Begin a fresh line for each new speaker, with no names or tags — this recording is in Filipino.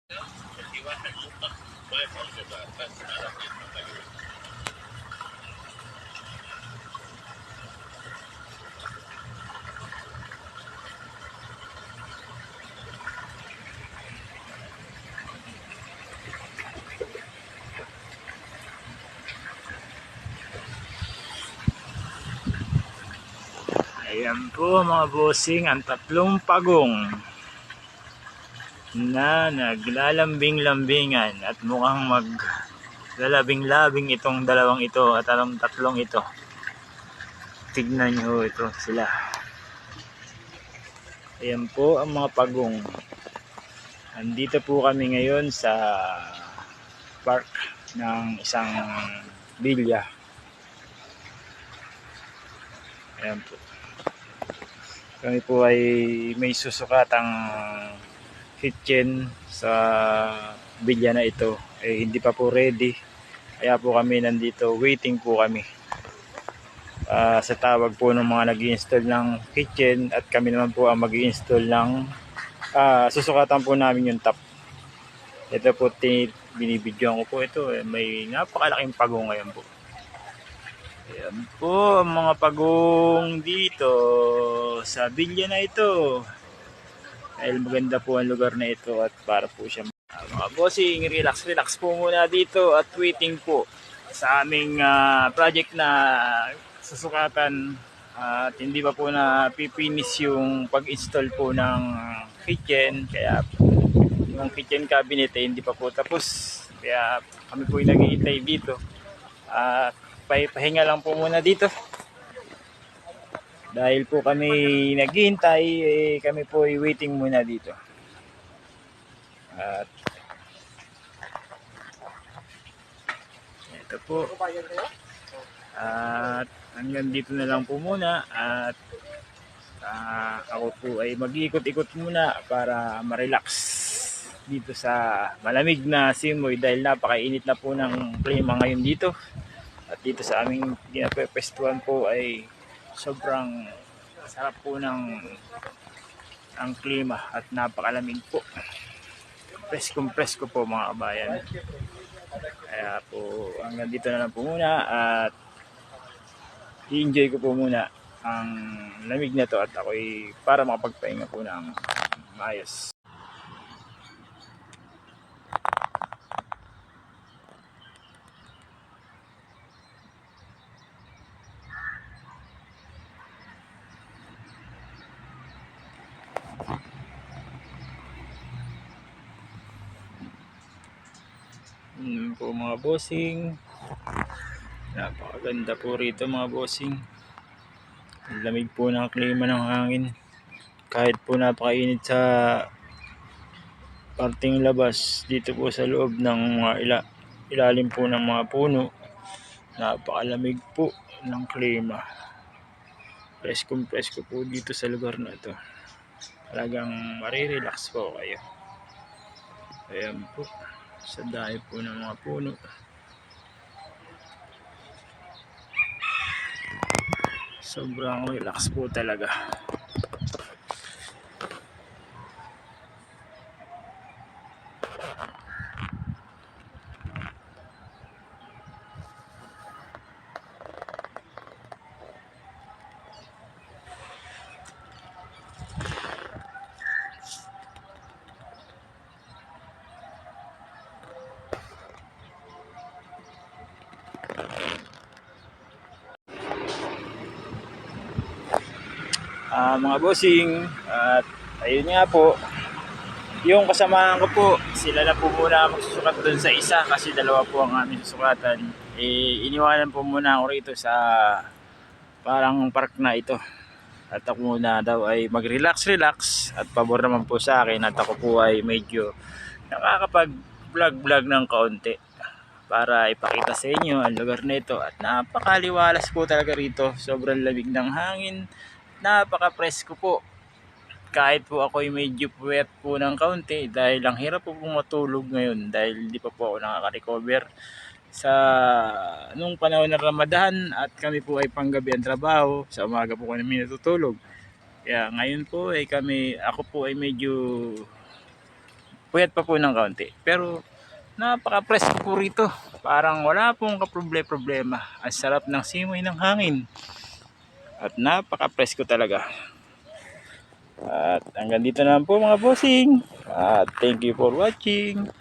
Ayan po mga bossing, ang tatlong pagong na naglalambing-lambingan at mukhang maglalabing-labing itong dalawang ito at ang tatlong ito. Tignan nyo ito sila. Ayan po ang mga pagong. Andito po kami ngayon sa park ng isang bilya. Ayan po. Kami po ay may susukatang kitchen sa bilya na ito. Hindi pa po ready. Kaya po kami nandito, waiting po kami. Sa tawag po ng mga nag-i-install ng kitchen at kami naman po ang mag-i-install ng susukatan po namin yung top. Ito po binibidyoan ko po ito. May napakalaking pagong ngayon po. Ayan po ang mga pagong dito sa bilya na ito. Dahil maganda po ang lugar na ito at para po siya mga bossing, relax po muna dito at waiting po sa aming project na susukatan at hindi pa po na pipinis yung pag-install po ng kitchen, kaya yung kitchen cabinet hindi pa po tapos, kaya kami po yung naghihintay dito at pahinga lang po muna dito dahil po kami naghihintay, kami po ay waiting muna dito at ito po at hanggang dito na lang po muna at ako po ay mag-iikot-ikot muna para ma-relax dito sa malamig na Simoy dahil napakainit na po ng klima ngayon dito. At dito sa aming ginapwestuhan po ay sobrang sarap po ng ang klima at napakalamig po. Presko po mga kabayan. Kaya po hanggang dito na lang po muna at i-enjoy ko po muna ang lamig na to at ako'y para makapagpahinga po ng maayos. Po mga bossing, napakaganda po rito mga bossing. Ang lamig po ng klima ng hangin kahit po napakainit sa parting labas. Dito po sa loob ng mga ilalim po ng mga puno, napakalamig po ng klima. Presko po dito sa lugar na ito. Talagang marirelax po kayo. Ayan po, sa dahil po ng mga puno. Sobrang relax po talaga. Mga bossing, at ayun nga po, yung kasamahan ko po, sila na po muna magsusukat doon sa isa kasi dalawa po ang aming susukatan. Iniwanan po muna ako rito sa parang park na ito at ako muna daw ay mag-relax at pabor naman po sa akin at ako po ay medyo nakakapag vlog ng kaunti para ipakita sa inyo ang lugar na ito at napakaliwalas po talaga rito. Sobrang lamig ng hangin, napaka-presko po. Kahit po ako ay medyo puwet po ng kaunti dahil ang hirap po pong matulog ngayon dahil hindi pa po ako nakaka-recover sa nung panahon ng Ramadan at kami po ay panggabi ang trabaho, sa umaga po kami natutulog. Kaya ngayon po ay ako po ay medyo puyat pa po ng kaunti. Pero napaka-presko po rito. Parang wala pong problema. Ang sarap ng simoy ng hangin. At napaka-presko talaga. At hanggang dito na lang po mga bossing. At thank you for watching.